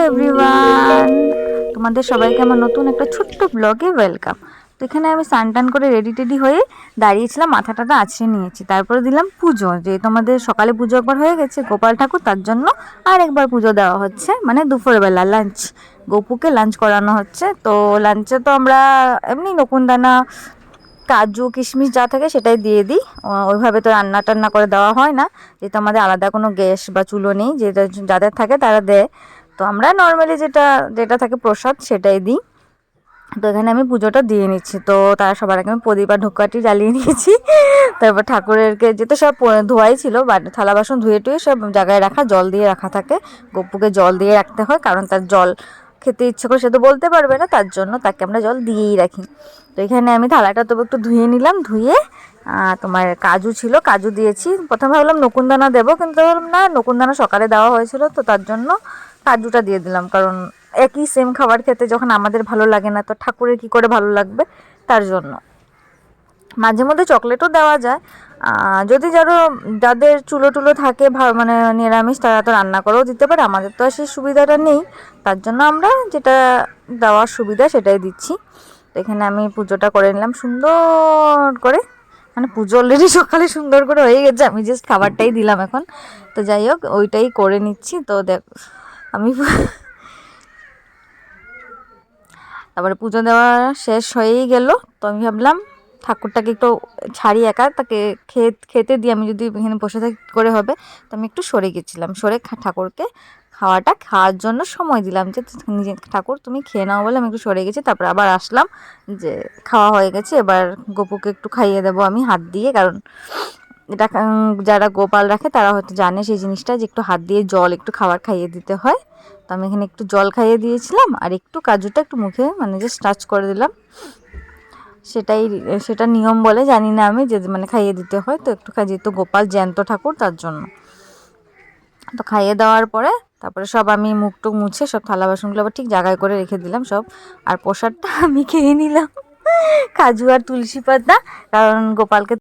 Everyone, তোমাদের সবাইকে আমার নতুন একটা ছোট্ট ব্লগে ওয়েলকাম। তো এখানে আমি স্নান টান করে রেডি টেডি হয়ে দাঁড়িয়েছিলাম, মাথাটাটা আছড়ে নিয়েছি। তারপরে দিলাম পুজো, যে তোমাদের সকালে পুজো একবার হয়ে গেছে গোপাল ঠাকুর, তার জন্য আর একবার পুজো দেওয়া হচ্ছে, মানে দুপুরবেলা লাঞ্চ, গপুকে লাঞ্চ করানো হচ্ছে। তো লাঞ্চে তো আমরা এমনি নকুনদানা, কাজু কিশমিশ যা থাকে সেটাই দিয়ে দিই। ওইভাবে তো রান্না টান্না করে দেওয়া হয় না, যেহেতু আমাদের আলাদা কোনো গ্যাস বা চুলো নেই, যেটা যাদের থাকে তারা দেয়। তো আমরা নর্মালি যেটা যেটা থাকে প্রসাদ সেটাই দিই। তো এখানে আমি পুজোটা দিয়ে নিচ্ছি। তো তারা সবার আগে আমি প্রদীপ আর ধূপকাঠি জ্বালিয়ে নিয়েছি। তারপর ঠাকুরেরকে যেহেতু সব ধোয়াই ছিল, থালা বাসন ধুয়ে টুয়ে সব জায়গায় রাখা, জল দিয়ে রাখা থাকে। গপুকে জল দিয়ে রাখতে হয়, কারণ তার জল খেতে ইচ্ছে করে, সে তো বলতে পারবে না, তার জন্য তাকে আমরা জল দিয়েই রাখি। তো এখানে আমি থালাটা তবু একটু ধুয়ে নিলাম, ধুয়ে তোমার কাজু ছিল, কাজু দিয়েছি। প্রথমে ভাবলাম নকুনদানা দেবো, কিন্তু ভাবলাম না, নকুনদানা সকালে দেওয়া হয়েছিল, তো তার জন্য কাজুটা দিয়ে দিলাম। কারণ একই সেম খাবার খেতে যখন আমাদের ভালো লাগে না, তো ঠাকুরের কি করে ভালো লাগবে, তার জন্য। মাঝে মধ্যে চকলেটও দেওয়া যায়, যদি যাদের চুলো টুলো থাকে, মানে নিরামিষ, তারা তো রান্না করেও দিতে পারে। আমাদের তো আর সেই সুবিধাটা নেই, তার জন্য আমরা যেটা দেওয়ার সুবিধা সেটাই দিচ্ছি। তো এখানে আমি পুজোটা করে নিলাম সুন্দর করে, মানে পুজো অলরেডি সকালে সুন্দর করে হয়ে গেছে, আমি জাস্ট খাবারটাই দিলাম এখন। তো যাই হোক, ওইটাই করে নিচ্ছি। তো দেখ আমি তারপরে পুজো দেওয়া শেষ হয়েই গেল। তো আমি ভাবলাম ঠাকুরটাকে একটু ছাড়ি একা, তাকে খেতে দিয়ে আমি যদি এখানে বসে থাকি কী করে হবে। তো আমি একটু সরে গেছিলাম, সরে ঠাকুরকে খাওয়ার জন্য সময় দিলাম, যে নিজে ঠাকুর তুমি খেয়ে নাও বলে আমি একটু সরে গেছি। তারপর আবার আসলাম, যে খাওয়া হয়ে গেছে, এবার গপুকে একটু খাইয়ে দেবো আমি হাত দিয়ে। কারণ এটা যারা গোপাল রাখে তারা হয়তো জানে সেই জিনিসটা, যে একটু হাত দিয়ে জল একটু খাবার খাইয়ে দিতে হয়। তো আমি এখানে একটু জল খাইয়ে দিয়েছিলাম, আর একটু কাজুটা একটু মুখে মানে জাস্ট টাচ করে দিলাম। সেটা নিয়ম বলে, জানি না আমি, যে মানে খাইয়ে দিতে হয়। তো একটু যেহেতু গোপাল জ্যান্ত ঠাকুর, তার জন্য। তো খাইয়ে দেওয়ার পরে তারপরে সব আমি মুখ টুক মুছে সব থালা বাসনগুলো আবার ঠিক জায়গায় করে রেখে দিলাম সব। আর প্রসাদটা আমি খেয়ে নিলাম, কাজু আর তুলসী পাতা, কারণ গোপালকে